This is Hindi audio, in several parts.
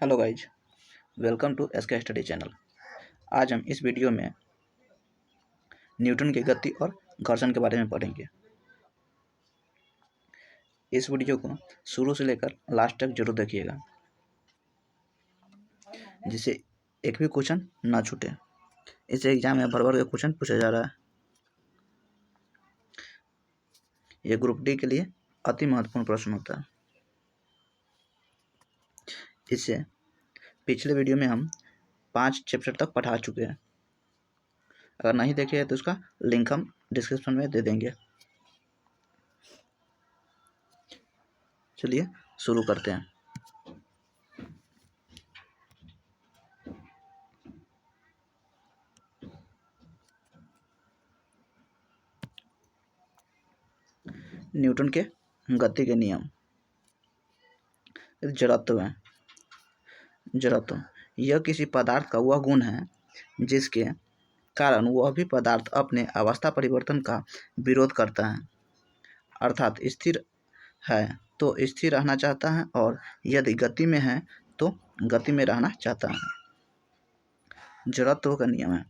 Hello guys, welcome to SK study channel. आज हम इस वीडियो में न्यूटन की गति और घर्षण के बारे में पढ़ेंगे। इस वीडियो को शुरू से लेकर लास्ट तक जरूर देखिएगा, जिससे एक भी क्वेश्चन ना छूटे। इस एग्जाम में भर भर के क्वेश्चन पूछा जा रहा है। यह ग्रुप डी के लिए अति महत्वपूर्ण प्रश्न होता है। इससे पिछले वीडियो में हम 5 चैप्टर तक पढ़ा चुके हैं। अगर नहीं देखे तो उसका लिंक हम डिस्क्रिप्शन में दे देंगे। चलिए शुरू करते हैं। न्यूटन के गति के नियम। जड़त्व है। जड़त्व यह किसी पदार्थ का वह गुण है जिसके कारण वह भी पदार्थ अपने अवस्था परिवर्तन का विरोध करता है, अर्थात स्थिर है तो स्थिर रहना चाहता है और यदि गति में है तो गति में रहना चाहता है। जड़त्व का नियम है,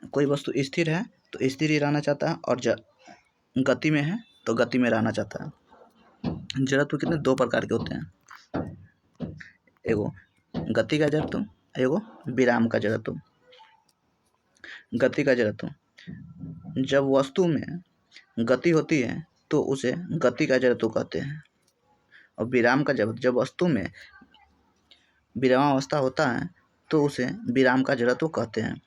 कोई वस्तु स्थिर है तो स्थिर ही रहना चाहता है और गति में है तो गति में रहना चाहता है। जड़त्व कितने 2 प्रकार के होते हैं, एगो गति का जड़त्व, एगो विराम का जड़त्व। गति का जड़त्व, जब वस्तु में गति होती है तो उसे गति का जड़त्व कहते हैं। और विराम का जब वस्तु में विरामावस्था होता है तो उसे विराम का जड़त्व कहते हैं।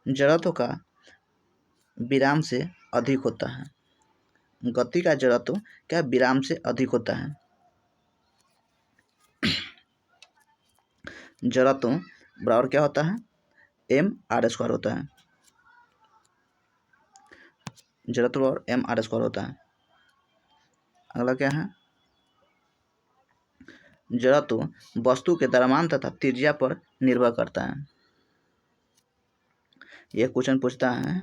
जड़त्व का विराम से अधिक होता है। गति का जड़त्व क्या विराम से अधिक होता है। जड़त्व बराबर क्या होता है, mr² होता है। जड़त्व बराबर mr² होता है। अगला क्या है, जड़त्व वस्तु के द्रव्यमान तथा त्रिज्या पर निर्भर करता है। यह क्वेश्चन पूछता है,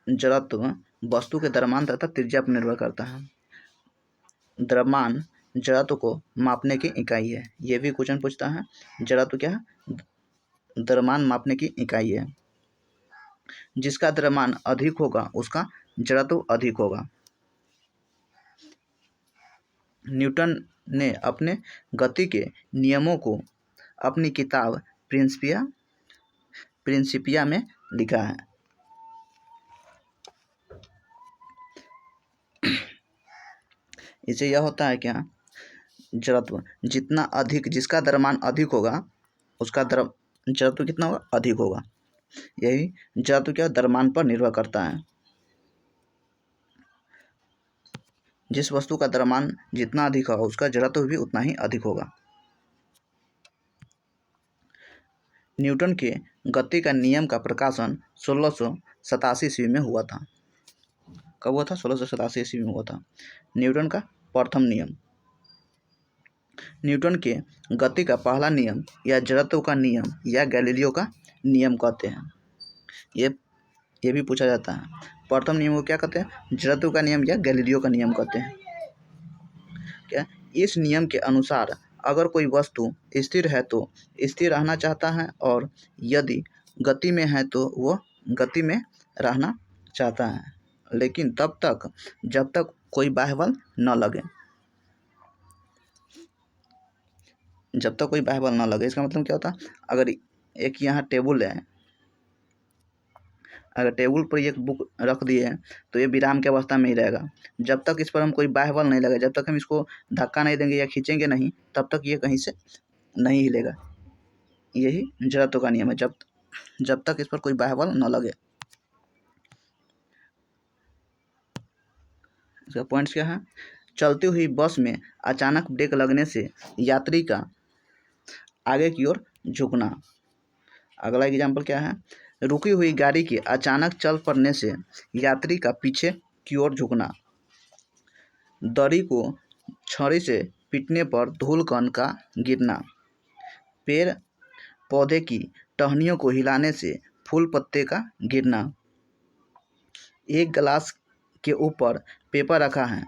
जड़त्व वस्तु के द्रव्यमान तथा त्रिज्या पर निर्भर करता है। द्रव्यमान जड़त्व को मापने की इकाई है। यह भी क्वेश्चन पूछता है, जड़त्व क्या है, द्रव्यमान मापने की इकाई है। जिसका द्रव्यमान अधिक होगा उसका जड़त्व अधिक होगा। न्यूटन ने अपने गति के नियमों को अपनी किताब प्रिंसिपिया में लिखा है। इससे यह होता है क्या, जड़त्व जितना अधिक, जिसका द्रव्यमान अधिक होगा उसका जड़त्व कितना होगा, अधिक होगा। यही जड़त्व क्या द्रव्यमान पर निर्भर करता है। जिस वस्तु का द्रव्यमान जितना अधिक होगा उसका जड़त्व भी उतना ही अधिक होगा। न्यूटन के गति का नियम का प्रकाशन 1687 ईस्वी में हुआ था। कब हुआ था, 1687 ईस्वी में हुआ था। न्यूटन का प्रथम नियम। न्यूटन के गति का पहला नियम या जड़त्व का नियम या गैलीलियो का नियम कहते हैं। ये भी पूछा जाता है, प्रथम नियम को क्या कहते हैं, जड़त्व का नियम या गैलीलियो का नियम कहते हैं। क्या, इस नियम के अनुसार अगर कोई वस्तु स्थिर है तो स्थिर रहना चाहता है और यदि गति में है तो वह गति में रहना चाहता है, लेकिन तब तक जब तक कोई बाह्य बल न लगे। जब तक कोई बाह्य बल न लगे, इसका मतलब क्या होता है, अगर एक यहाँ टेबल है, अगर टेबल पर एक बुक रख दिए हैं तो ये विराम की अवस्था में ही रहेगा। जब तक इस पर हम कोई बाह्य बल नहीं लगे, जब तक हम इसको धक्का नहीं देंगे या खींचेंगे नहीं, तब तक ये कहीं से नहीं हिलेगा। यही जड़त्व का नियम है, जब तक इस पर कोई बाह्य बल न लगे। इसका पॉइंट्स क्या है, चलती हुई बस में अचानक ब्रेक लगने से यात्री का आगे की ओर झुकना। अगला एग्जाम्पल क्या है, रुकी हुई गाड़ी के अचानक चल पड़ने से यात्री का पीछे की ओर झुकना। दरी को छड़ी से पीटने पर धूल कण का गिरना। पेड़ पौधे की टहनियों को हिलाने से फूल पत्ते का गिरना। एक गिलास के ऊपर पेपर रखा है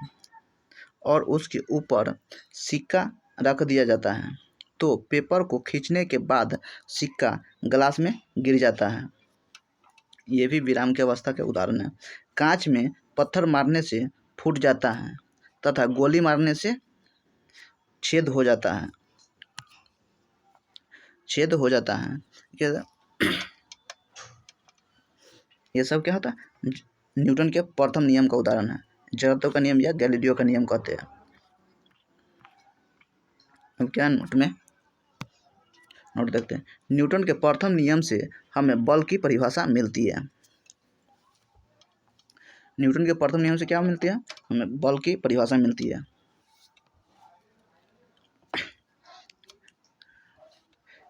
और उसके ऊपर सिक्का रख दिया जाता है तो पेपर को खींचने के बाद सिक्का ग्लास में गिर जाता है। ये भी विराम की अवस्था के उदाहरण है। कांच में पत्थर मारने से फूट जाता है तथा गोली मारने से छेद हो जाता है। ये सब क्या होता है? न्यूटन के प्रथम नियम का उदाहरण है। जड़त्व का नियम या गैलीलियो का नियम कहते हैं। अब क्या नोट में नोट देखते हैं। न्यूटन के प्रथम नियम से हमें बल की परिभाषा मिलती है। न्यूटन के प्रथम नियम से क्या मिलती है? हमें बल की परिभाषा मिलती है।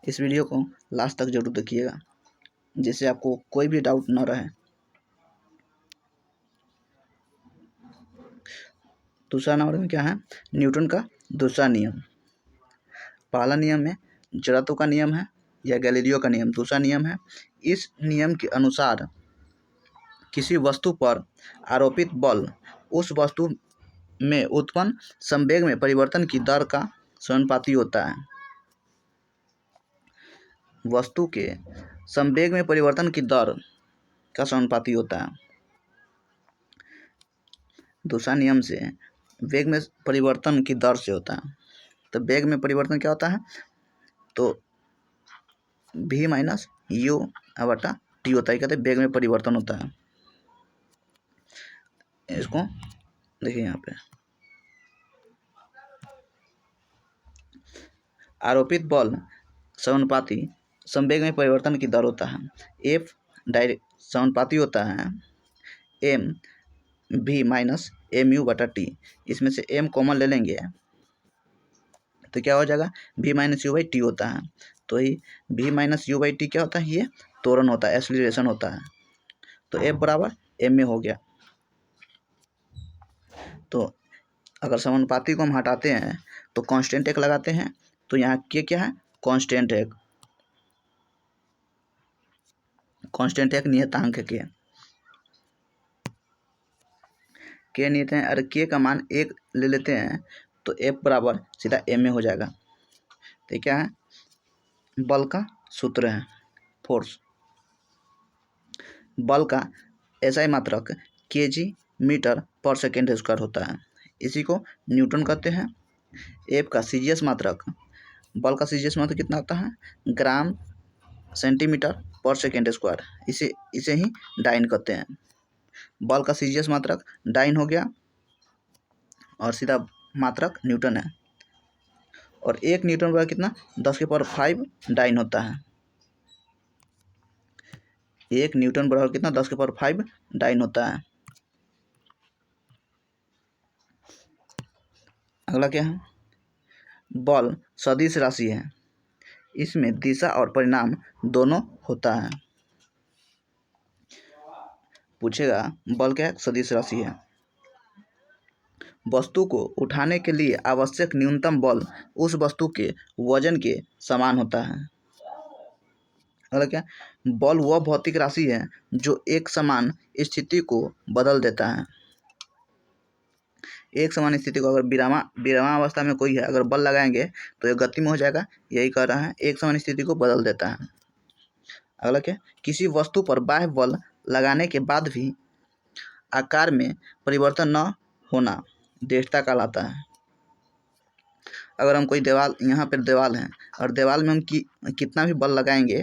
इस वीडियो को लास्ट तक जरूर देखिएगा जिससे आपको कोई भी डाउट न रहे। दूसरा नंबर में क्या है? न्यूटन का दूसरा नियम। पहला नियम में जड़त्व का नियम है या गैलीलियो का नियम। दूसरा नियम है, इस नियम के अनुसार किसी वस्तु पर आरोपित बल उस वस्तु में उत्पन्न संवेग में परिवर्तन की दर का समानुपाती होता है। वस्तु के संवेग में परिवर्तन की दर का समानुपाती होता है। दूसरा नियम से वेग में परिवर्तन की दर से होता है। तो वेग में परिवर्तन क्या होता है? तो v माइनस यू बटा टी होता है। कहते हैं वेग में परिवर्तन होता है। इसको देखिए यहाँ पे, आरोपित बल समानुपाती संवेग में परिवर्तन की दर होता है। एफ डायरेक्ट समानुपाती होता है M v minus M U बटा टी। इसमें से m कॉमन ले लेंगे तो क्या हो जाएगा? v minus you by T होता है। तो ही v minus you by T क्या होता है? ये त्वरण होता है, एक्सीलरेशन होता है। तो f बराबर m में हो गया। तो अगर समानुपाती को हम हटाते हैं तो कांस्टेंट एक लगाते हैं। तो यहाँ के क्या है? कांस्टेंट एक। कांस्टेंट एक नियतांक है के नियत है। अरे के का मान एक ले लेते हैं तो f बराबर सीधा m में हो जाएगा। तो क्या है? बल का सूत्र है फोर्स। बल का SI मात्रक kg मीटर पर सेकेंड स्क्वायर होता है। इसी को न्यूटन कहते हैं। F का CGS मात्रक, बल का CGS मात्रक कितना होता है? ग्राम सेंटीमीटर पर सेकेंड स्क्वायर। इसे ही डाइन कहते हैं। बल का CGS मात्रक डाइन हो गया और सीधा मात्रक न्यूटन है। और 1 न्यूटन बराबर कितना? 10 के पावर 5 डाइन होता है। 1 न्यूटन बराबर कितना? 10 के पावर 5 डाइन होता है। अगला क्या है? बल सदिश राशि है। इसमें दिशा और परिमाण दोनों होता है। पूछेगा बल क्या है? सदिश राशि है। वस्तु को उठाने के लिए आवश्यक न्यूनतम बल उस वस्तु के वजन के समान होता है। अगला क्या? बल वह भौतिक राशि है जो एक समान स्थिति को बदल देता है। एक समान स्थिति को अगर विरामा अवस्था में कोई है, अगर बल लगाएंगे तो ये गति में हो जाएगा। यही कह रहा है, एक समान स्थिति को बदल देता है। अगला क्या? किसी वस्तु पर बाह्य बल लगाने के बाद भी आकार में परिवर्तन न होना दृढ़ता कहलाता है। अगर हम कोई दीवार, यहाँ पर दीवार है और दीवार में हम कितना भी बल लगाएंगे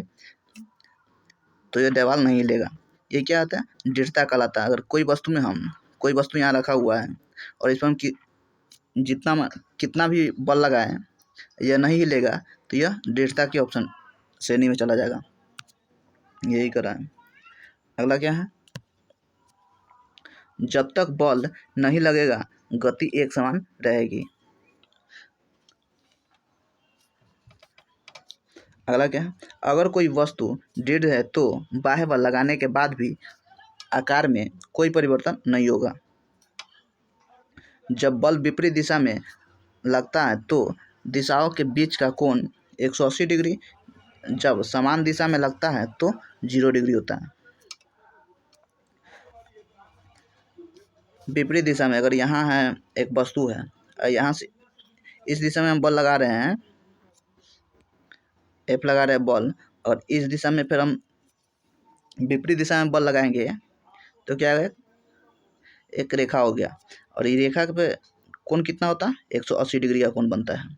तो ये दीवार नहीं हिलेगा। ये क्या होता है? दृढ़ता कहलाता है। अगर कोई वस्तु यहाँ रखा हुआ है और इस पर हम कितना भी बल लगाएं यह नहीं हिलेगा तो यह दृढ़ता के ऑप्शन श्रेणी में चला जाएगा। यही करा है। अगला क्या है? जब तक बल नहीं लगेगा गति एक समान रहेगी। अगला क्या है? अगर कोई वस्तु दृढ़ है तो बाह्य बल लगाने के बाद भी आकार में कोई परिवर्तन नहीं होगा। जब बल विपरीत दिशा में लगता है तो दिशाओं के बीच का कोण 180 डिग्री, जब समान दिशा में लगता है तो 0 डिग्री होता है। विपरीत दिशा में अगर यहाँ है एक वस्तु है यहाँ से इस दिशा में हम बल लगा रहे हैं, F लगा रहे हैं बल, और इस दिशा में फिर हम विपरीत दिशा में बल लगाएंगे तो क्या है, एक रेखा हो गया, और ये रेखा पे कोण कितना होता है, 180 डिग्री का कोण बनता है।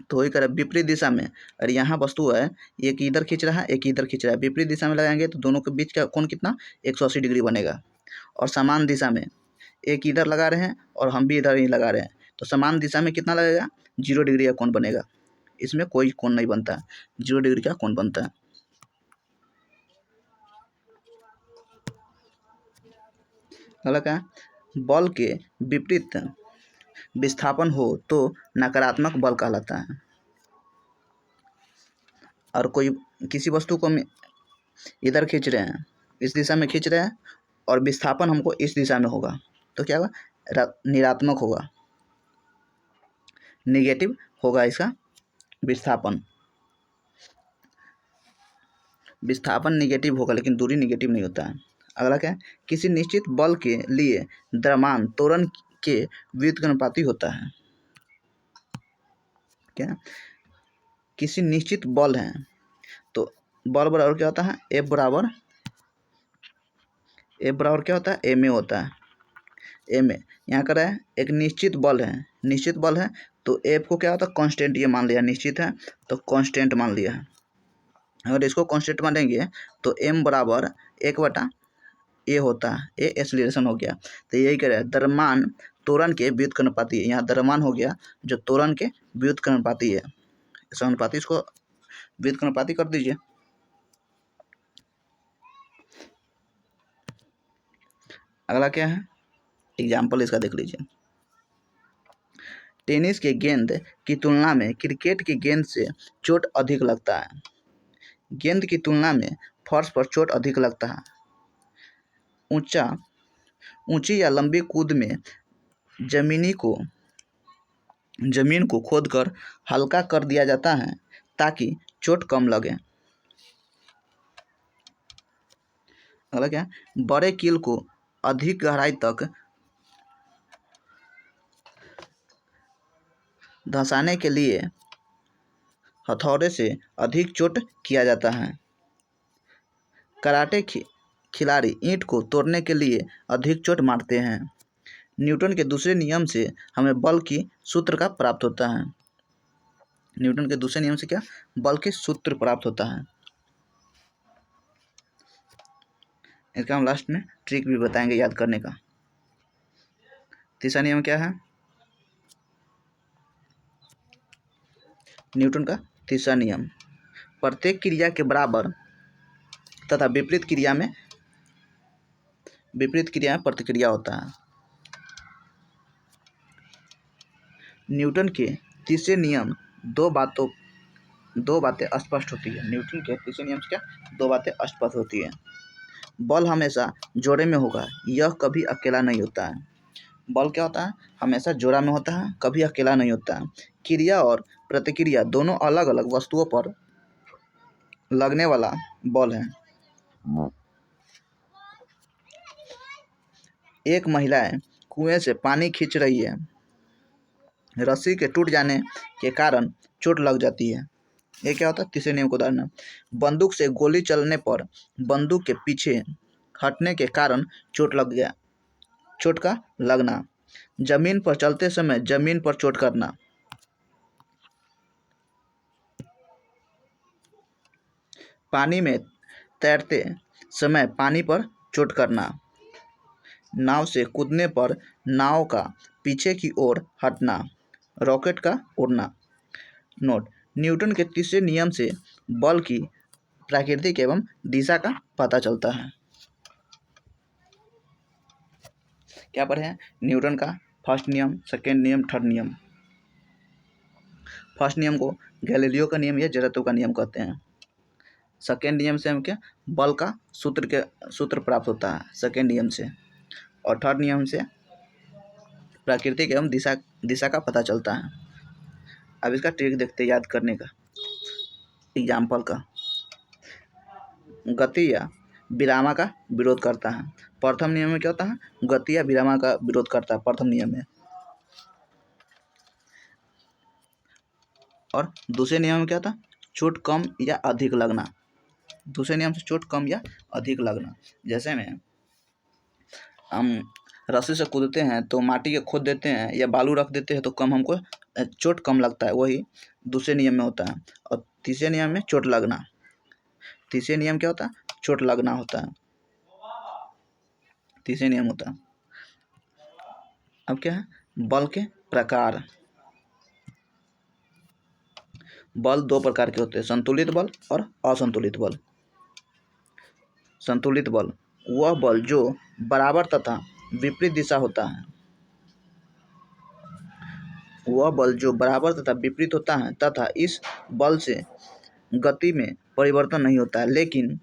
तो वही करें विपरीत दिशा में, और यहाँ वस्तु है एक इधर खींच रहा है, एक इधर खींच रहा है, विपरीत दिशा में लगाएंगे तो दोनों के बीच का कोण कितना, 180 डिग्री बनेगा। और समान दिशा में एक इधर लगा रहे हैं और हम भी इधर ही लगा रहे हैं, तो समान दिशा में कितना लगेगा, 0 डिग्री का कोण बनेगा। इसमें कोई कोण नहीं बनता है, 0 डिग्री का कोण बनता है। अगला क्या है, बल के विपरीत विस्थापन हो तो नकारात्मक बल कहलाता है। और कोई किसी वस्तु को इधर खींच रहे हैं, इस दिशा में खींच रहे हैं, और विस्थापन हमको इस दिशा में होगा, तो क्या होगा, ऋणात्मक होगा, नेगेटिव होगा इसका विस्थापन नेगेटिव होगा, लेकिन दूरी नेगेटिव नहीं होता है। अगला क्या है, किसी निश्चित बल के लिए द्रव्यमान त्वरण के व्युत्क्रमानुपाती होता है। क्या, किसी निश्चित बल है तो बल बराबर क्या होता है, F बराबर क्या होता है, ma होता है, ma। यहाँ कर रहा है एक निश्चित बल है, तो F को क्या होता है, कांस्टेंट ये मान लिया, निश्चित है तो कांस्टेंट मान लिया है। अगर इसको कांस्टेंट मानेंगे तो m बराबर 1/a होता है, a एक्सीलरेशन हो गया। तो यही कह रहा है द्रव्यमान त्वरण के व्युत्क्रमानुपाती है, यहाँ द्रव्यमान हो गया जो त्वरण के व्युत्क्रमानुपाती है, समानुपाती, इसको व्युत्क्रमानुपाती कर दीजिए। अगला क्या है, एग्जाम्पल इसका देख लीजिए। टेनिस के गेंद की तुलना में क्रिकेट की गेंद से चोट अधिक लगता है। गेंद की तुलना में फर्श पर चोट अधिक लगता है। ऊंची या लंबी कूद में जमीन को खोदकर हल्का कर दिया जाता है ताकि चोट कम लगे। अगला क्या, बड़े कील को अधिक गहराई तक धंसाने के लिए हथौड़े से अधिक चोट किया जाता है। कराटे खिलाड़ी ईंट को तोड़ने के लिए अधिक चोट मारते हैं। न्यूटन के दूसरे नियम से हमें बल की सूत्र का प्राप्त होता है। न्यूटन के दूसरे नियम से क्या, बल की सूत्र प्राप्त होता है। इसका हम लास्ट में ट्रिक भी बताएंगे याद करने का। तीसरा नियम क्या है, न्यूटन का तीसरा नियम, प्रत्येक क्रिया के बराबर तथा विपरीत क्रिया में प्रतिक्रिया होता है। न्यूटन के तीसरे नियम दो बातें स्पष्ट होती है। न्यूटन के तीसरे नियम से क्या, दो बातें स्पष्ट होती है। बल हमेशा जोड़े में होगा, यह कभी अकेला नहीं होता है। बल क्या होता है, हमेशा जोड़ा में होता है, कभी अकेला नहीं होता है। क्रिया और प्रतिक्रिया दोनों अलग अलग वस्तुओं पर लगने वाला बल है। एक महिला कुएं से पानी खींच रही है, रस्सी के टूट जाने के कारण चोट लग जाती है। ये क्या होता है, तीसरे नियम को उदाहरण है। बंदूक से गोली चलने पर बंदूक के पीछे हटने के कारण चोट का लगना। जमीन पर चलते समय जमीन पर चोट करना। पानी में तैरते समय पानी पर चोट करना। नाव से कूदने पर नाव का पीछे की ओर हटना, रॉकेट का उड़ना। नोट, न्यूटन के तीसरे नियम से बल की प्राकृतिक एवं दिशा का पता चलता है। क्या पढ़े हैं, न्यूटन का फर्स्ट नियम, सेकेंड नियम, थर्ड नियम। फर्स्ट नियम को गैलीलियो का नियम या जड़त्व का नियम कहते हैं। सेकेंड नियम से हम क्या, बल का सूत्र प्राप्त होता है सेकेंड नियम से। और थर्ड नियम से प्राकृतिक एवं दिशा का पता चलता है। अब इसका ट्रिक देखते याद करने का, एग्जाम्पल का। गति या विरामा का विरोध करता है। प्रथम नियम में क्या होता है, गति या विरामा का विरोध करता है प्रथम नियम में। और दूसरे नियम में क्या था, चोट कम या अधिक लगना। दूसरे नियम से चोट कम या अधिक लगना। जैसे में हम रस्सी से कूदते हैं तो माटी के खोद देते हैं या बालू रख देते हैं तो कम हमको चोट कम लगता है, वही दूसरे नियम में होता है। और तीसरे नियम में चोट लगना। तीसरे नियम क्या होता है, चोट लगना होता है, तीसरे नियम होता है। अब क्या है, बल के प्रकार। बल दो प्रकार के होते हैं, संतुलित बल और असंतुलित बल। संतुलित बल वह बल जो बराबर तथा विपरीत दिशा होता है। वह बल जो बराबर तथा विपरीत होता है तथा इस बल से गति में परिवर्तन नहीं होता है, लेकिन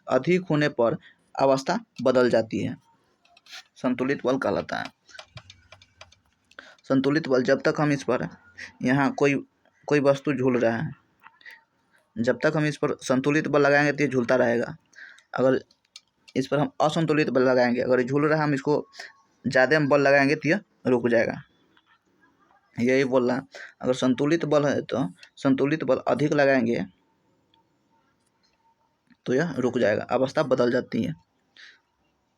अधिक होने पर अवस्था बदल जाती है, संतुलित बल कहलाता है। संतुलित बल जब तक हम इस पर यहाँ कोई वस्तु झूल रहा है, जब तक हम इस पर संतुलित बल लगाएंगे तो ये झूलता रहेगा। अगर इस पर हम असंतुलित बल लगाएंगे, अगर ये झूल रहा है हम इसको ज़्यादा बल लगाएंगे तो यह रुक जाएगा। यही बोल रहा है, अगर संतुलित बल है तो संतुलित बल अधिक लगाएंगे तो यह रुक जाएगा, अवस्था बदल जाती है।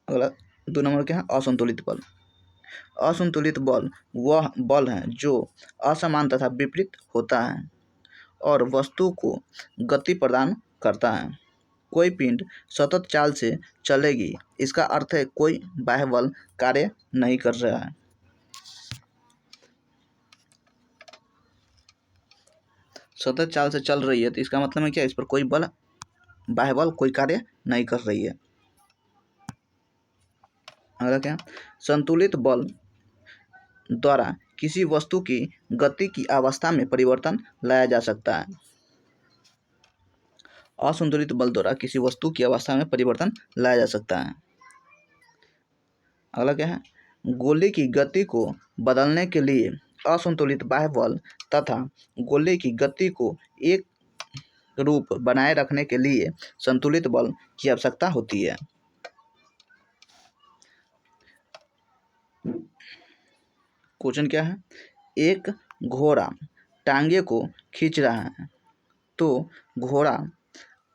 अगला 2 नंबर क्या है, असंतुलित बल। असंतुलित बल वह बल है जो असमान तथा विपरीत होता है और वस्तु को गति प्रदान करता है। कोई पिंड सतत चाल से चलेगी, इसका अर्थ है कोई बाह्य बल कार्य नहीं कर रहा है। सतत चाल से चल रही है तो इसका मतलब है क्या, इस पर कोई बल, बाह्य बल कोई कार्य नहीं कर रही है। अगला क्या, संतुलित बल द्वारा किसी वस्तु की गति की अवस्था में परिवर्तन लाया जा सकता है। असंतुलित बल द्वारा किसी वस्तु की अवस्था में परिवर्तन लाया जा सकता है। अगला क्या है, गोले की गति को बदलने के लिए असंतुलित बाह्य बल तथा गोले की गति को एक रूप बनाए रखने के लिए संतुलित बल की आवश्यकता होती है। क्वेश्चन क्या है, एक घोड़ा टांगे को खींच रहा है तो घोड़ा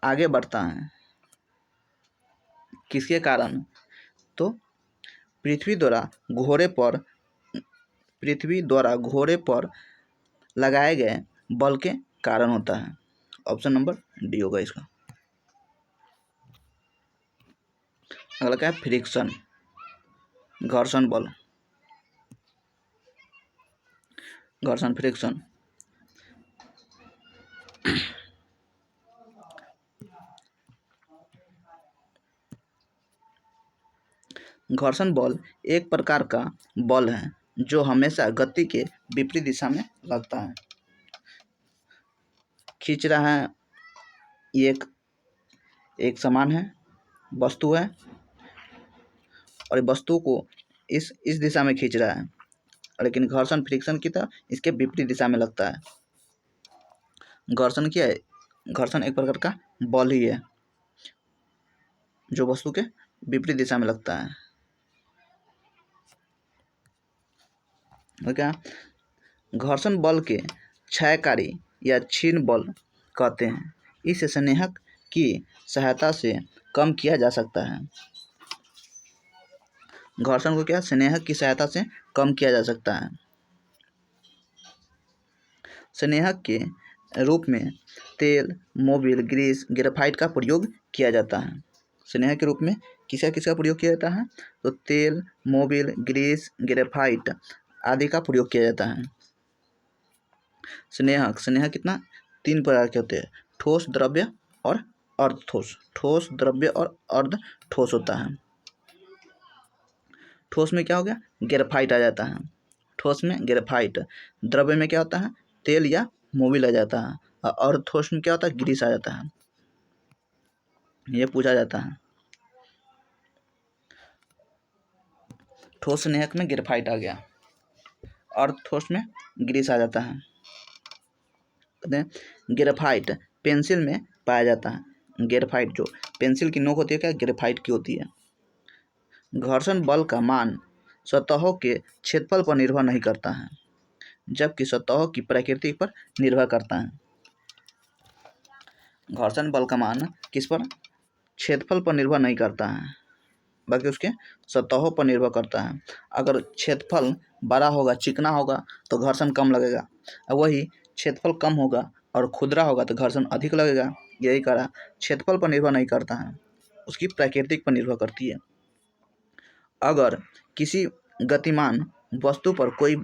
आगे बढ़ता है, किसके कारण, तो पृथ्वी द्वारा घोड़े पर लगाए गए बल के कारण होता है। ऑप्शन नंबर डी होगा इसका। अगला क्या है, फ्रिक्शन, घर्षण बल। घर्षण, फ्रिक्शन। घर्षण बल एक प्रकार का बल है जो हमेशा गति के विपरीत दिशा में लगता है। खींच रहा है, एक समान है, वस्तु है और वस्तु को इस दिशा में खींच रहा है, लेकिन घर्षण फ्रिक्शन की तरह इसके विपरीत दिशा में लगता है। घर्षण क्या है, घर्षण एक प्रकार का बल ही है जो वस्तु के विपरीत दिशा में लगता है। क्या, घर्षण बल के क्षयकारी या क्षीण बल कहते हैं। इस स्नेहक की सहायता से कम किया जा सकता है। घर्षण को क्या, स्नेहक की सहायता से कम किया जा सकता है। स्नेहक के रूप में तेल, मोबिल, ग्रीस, ग्रेफाइट का प्रयोग किया जाता है। स्नेहक के रूप में किसका प्रयोग किया जाता है, तो तेल, मोबिल, ग्रीस, ग्रेफाइट आदि का प्रयोग किया जाता है। स्नेहक कितना, 3 प्रकार के होते हैं, ठोस, द्रव्य और अर्धठोस। ठोस, द्रव्य और अर्धठोस होता है। ठोस में क्या हो गया, ग्रेफाइट आ जाता है। ठोस में ग्रेफाइट। द्रव्य में क्या होता है, तेल या मोबिल आ जाता है। और अर्धठोस में क्या होता है, ग्रीस आ जाता है। ये पूछा जाता है। ठोस स्नेहक में ग्रेफाइट आ गया, अर्धठोस में ग्रीस आ जाता है। ग्रेफाइट पेंसिल में पाया जाता है। ग्रेफाइट जो पेंसिल की नोक होती है क्या, ग्रेफाइट की होती है। घर्षण बल का मान सतहों के क्षेत्रफल पर निर्भर नहीं करता है। जबकि सतहों की प्रकृति पर निर्भर करता है। घर्षण बल का मान किस पर? क्षेत्रफल पर निर्भर नहीं करता है, बल्कि उसके सतहों पर निर्भर करता है। अगर क्षेत्रफल बड़ा होगा, चिकना होगा, तो घर्षण कम लगेगा, और वही क्षेत्रफल कम होगा और खुरदरा होगा तो घर्षण अधिक लगेगा। यही कारण क्षेत्रफल पर निर्भर नहीं करता है, उसकी प्रकृति पर निर्भर करती है। अगर किसी गतिमान वस्तु पर कोई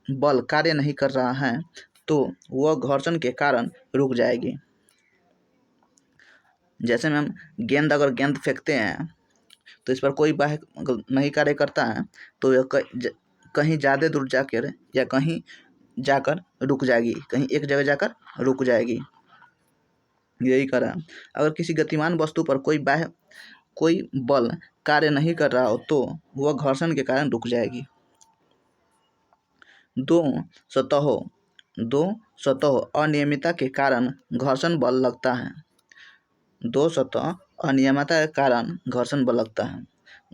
बल कार्य नहीं कर रहा है तो वह घर्षण के कारण रुक जाएगी। जैसे में हम अगर गेंद फेंकते हैं तो इस पर कोई बाह्य नहीं कार्य करता है, तो यह कहीं ज़्यादा दूर जाकर या कहीं जाकर रुक जाएगी, कहीं एक जगह जाकर रुक जाएगी। यही कारण अगर किसी गतिमान वस्तु पर कोई बल कार्य नहीं कर रहा हो तो वह घर्षण के कारण रुक जाएगी। दो सतहों अनियमितता के कारण घर्षण बल लगता है। दो सतह अनियमितता के कारण घर्षण बल लगता है।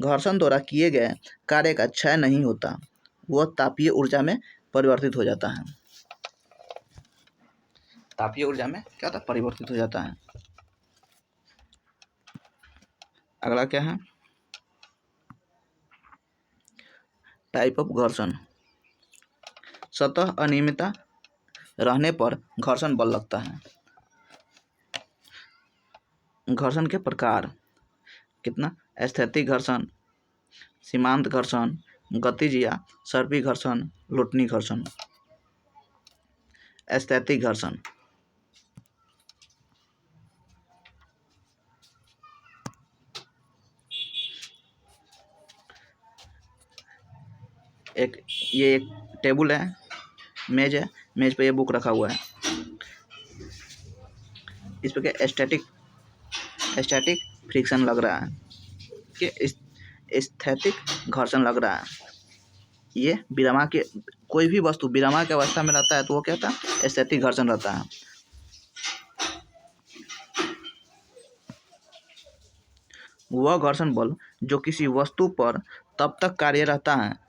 घर्षण द्वारा किए गए कार्य का क्षय नहीं होता, वह तापीय ऊर्जा में परिवर्तित हो जाता है। तापीय ऊर्जा में क्या होता है? परिवर्तित हो जाता है। अगला क्या है? टाइप ऑफ घर्षण। सतह अनियमितता रहने पर घर्षण बल लगता है। घर्षण के प्रकार कितना? स्थैतिक घर्षण, सीमांत घर्षण, गतिज या सर्पी घर्षण, लोटनी घर्षण। स्थैतिक घर्षण ये एक टेबल है, मेज है, मेज पे ये बुक रखा हुआ है। इस पर क्या स्टैटिक फ्रिक्शन लग रहा है कि स्थैतिक घर्षण लग रहा है। ये विरामांक के कोई भी वस्तु विरामांक की अवस्था में रहता है तो वो क्या होता है? स्थैतिक घर्षण रहता है। वह घर्षण बल जो किसी वस्तु पर तब तक कार्य रहता है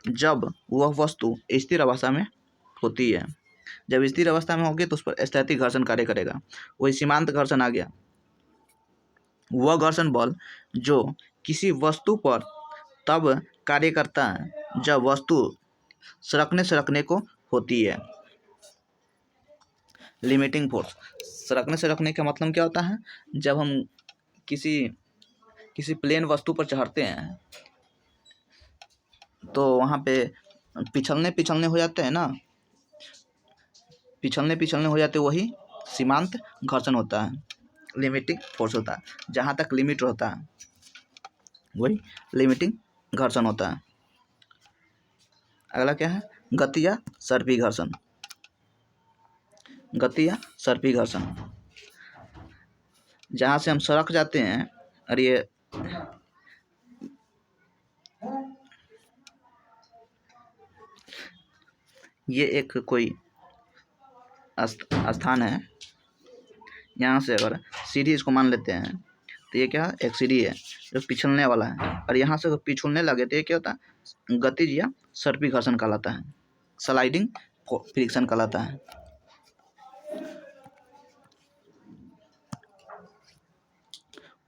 जब वह वस्तु स्थिर अवस्था में होती है। जब स्थिर अवस्था में होगी तो उस पर स्थैतिक घर्षण कार्य करेगा। वही सीमांत घर्षण आ गया। वह घर्षण बल जो किसी वस्तु पर तब कार्य करता है जब वस्तु सरकने को होती है। Limiting force. सरकने का मतलब क्या होता है? जब हम किसी प्लेन वस्तु पर चढ़ते हैं तो वहाँ पे पिछलने हो जाते हैं ना, पिछलने हो जाते, वही सीमांत घर्षण होता है, लिमिटिंग फोर्स होता है। जहाँ तक लिमिट होता है वही लिमिटिंग घर्षण होता है। अगला क्या है? गति या सर्पी घर्षण। गति या सर्पी घर्षण जहाँ से हम सरक जाते हैं, और ये एक कोई स्थान है, यहाँ से अगर सीढ़ी इसको मान लेते हैं तो ये क्या है? एक सीढ़ी है जो पिछलने वाला है, और यहाँ से अगर पिछलने लगे तो ये क्या होता है? गतिज या सर्पी घर्षण कहलाता है, स्लाइडिंग फ्रिक्शन कहलाता है।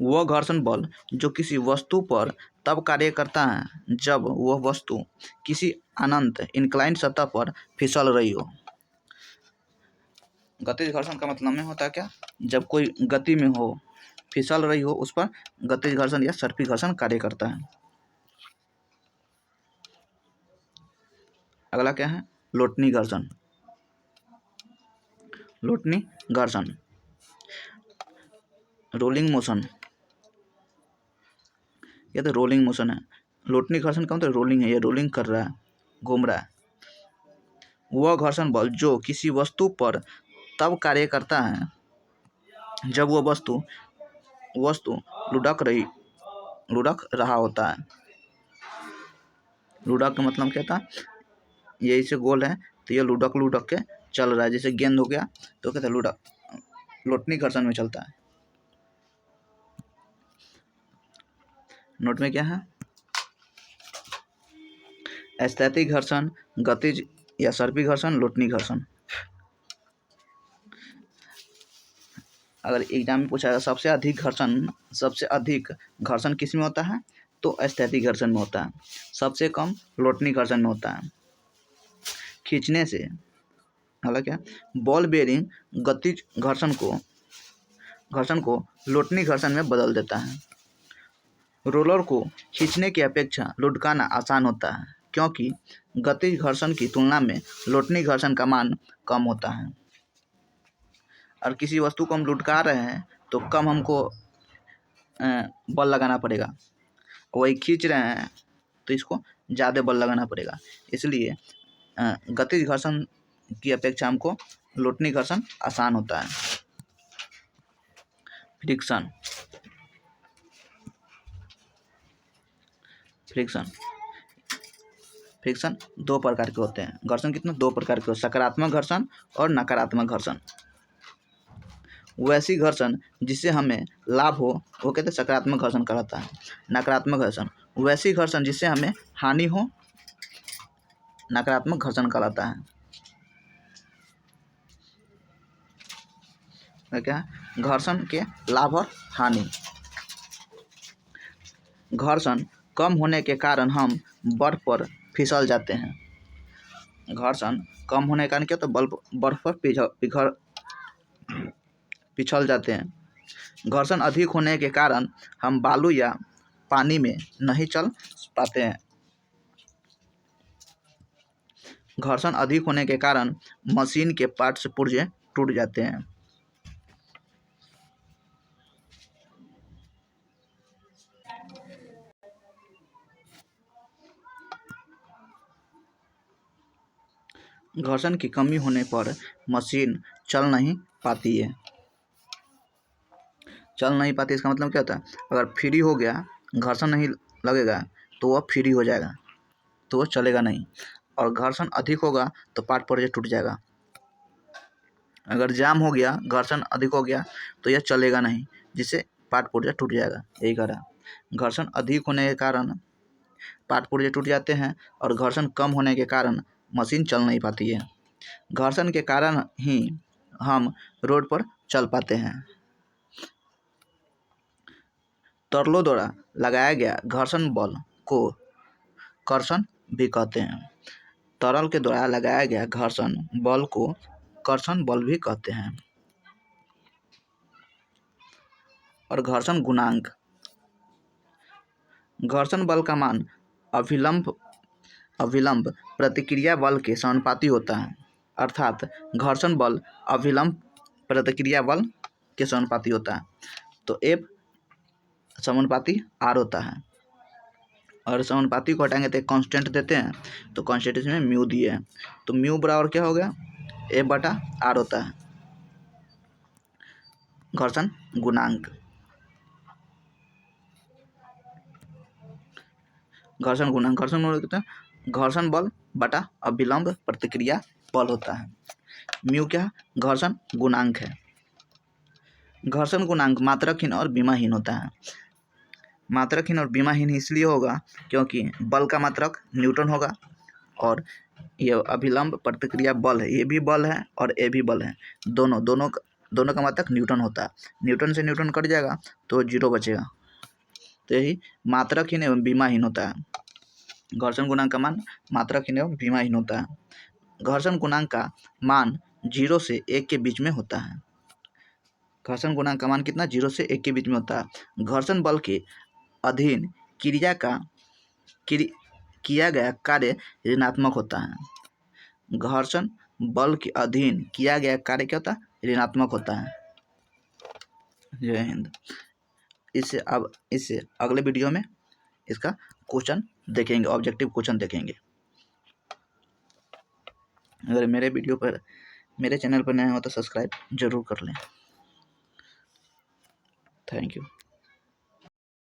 वह घर्षण बल जो किसी वस्तु पर तब कार्य करता है जब वह वस्तु किसी अनंत इंक्लाइंड सतह पर फिसल रही हो। गतिज घर्षण का मतलब में होता है क्या? जब कोई गति में हो, फिसल रही हो, उस पर गतिज घर्षण या सर्पी घर्षण कार्य करता है। अगला क्या है? लोटनी घर्षण। लोटनी घर्षण रोलिंग मोशन, ये तो रोलिंग मोशन है। लोटनी घर्षण का मतलब रोलिंग है, ये रोलिंग कर रहा है, घूम रहा है। वह घर्षण बल जो किसी वस्तु पर तब कार्य करता है जब वह वस्तु लुढ़क रहा होता है। लुढ़क का मतलब क्या था? ये इसे गोल है तो ये लुढ़क के चल रहा है। जैसे गेंद हो गया तो कहते हैं लुढ़क, लोटनी घर्षण में चलता है। नोट में क्या है? स्थैतिक घर्षण, गतिज या सर्पी घर्षण, लोटनी घर्षण। अगर एग्जाम में पूछा जाए सबसे अधिक घर्षण किस में होता है, तो स्थैतिक घर्षण में होता है। सबसे कम लोटनी घर्षण में होता है। खींचने से मतलब क्या, बॉल बेयरिंग गतिज घर्षण को लोटनी घर्षण में बदल देता है। रोलर को खींचने की अपेक्षा लुढ़काना आसान होता है, क्योंकि गतिज घर्षण की तुलना में लोटनी घर्षण का मान कम होता है। और किसी वस्तु को हम लुढ़का रहे हैं तो कम हमको बल लगाना पड़ेगा, वही खींच रहे हैं तो इसको ज़्यादा बल लगाना पड़ेगा। इसलिए गतिज घर्षण की अपेक्षा हमको लोटनी घर्षण आसान होता है। फ्रिक्शन फ्रिक्शन दो प्रकार के होते हैं। घर्षण कितने, दो प्रकार के, सकारात्मक घर्षण और नकारात्मक घर्षण। वैसी घर्षण जिससे हमें लाभ हो वो कहते हैं सकारात्मक घर्षण कहलाता है। नकारात्मक घर्षण वैसी घर्षण जिससे हमें हानि हो, नकारात्मक घर्षण कहलाता है। क्या, घर्षण के लाभ और हानि। घर्षण कम होने के कारण हम बर्फ पर फिसल जाते हैं। घर्षण कम होने के कारण क्या, तो बर्फ पर पिछल जाते हैं। घर्षण अधिक होने के कारण हम बालू या पानी में नहीं चल पाते हैं। घर्षण अधिक होने के कारण मशीन के पार्ट्स पुर्जे टूट जाते हैं। घर्षण की कमी होने पर मशीन चल नहीं पाती है। इसका मतलब क्या होता है, अगर फ्री हो गया, घर्षण नहीं लगेगा तो वह फ्री हो जाएगा, तो वह चलेगा नहीं। और घर्षण अधिक होगा तो पार्ट पुर्जे टूट जाएगा। अगर जाम हो गया, घर्षण अधिक हो गया तो यह चलेगा नहीं, जिससे पार्ट पुर्जा टूट जाएगा। यही करा, घर्षण अधिक होने के कारण पार्ट पुर्जे टूट जाते हैं और घर्षण कम होने के कारण मशीन चल नहीं पाती है। घर्षण के कारण ही हम रोड पर चल पाते हैं। तरलों द्वारा लगाया गया घर्षण बल को कर्षण भी कहते हैं। तरल के द्वारा लगाया गया घर्षण बल को कर्षण बल भी कहते हैं। और घर्षण गुणांक, घर्षण बल का मान अभिलंब प्रतिक्रिया बल के समानुपाती होता है। अर्थात घर्षण बल अभिलंब प्रतिक्रिया बल के समानुपाती होता है। तो F समानुपाती R होता है। और समानुपाती को हटाएंगे तो एक कांस्टेंट देते हैं, तो कांस्टेंट इसमें म्यू दिए हैं, तो म्यू बराबर क्या हो गया, F/R होता है। घर्षण गुणांक, घर्षण बल बटा अभिलंब प्रतिक्रिया बल होता है। म्यू क्या, घर्षण गुणांक है। घर्षण गुणांक मात्रकहीन और विमाहीन होता है। मात्रकहीन और विमाहीन इसलिए होगा क्योंकि बल का मात्रक न्यूटन होगा, और ये अभिलंब प्रतिक्रिया बल है, ये भी बल है और ये भी बल है। दोनों का मात्रक न्यूटन होता है। न्यूटन से न्यूटन कट जाएगा तो 0 बचेगा। तो यही मात्रकहीन एवं विमाहीन होता है। घर्षण गुणांक का मान मात्रकहीन एवं विमाहीन होता है। घर्षण गुणांक का मान 0 से 1 के बीच में होता है। घर्षण गुणांक का मान कितना, 0 से 1 के बीच में होता है। घर्षण बल के अधीन किया गया कार्य ऋणात्मक होता है। घर्षण बल के अधीन किया गया कार्य क्या होता है, ऋणात्मक होता है। जय हिंद। इससे अगले वीडियो में इसका क्वेश्चन देखेंगे, ऑब्जेक्टिव क्वेश्चन देखेंगे। अगर मेरे चैनल पर नए हो तो सब्सक्राइब जरूर कर लें। Thank you.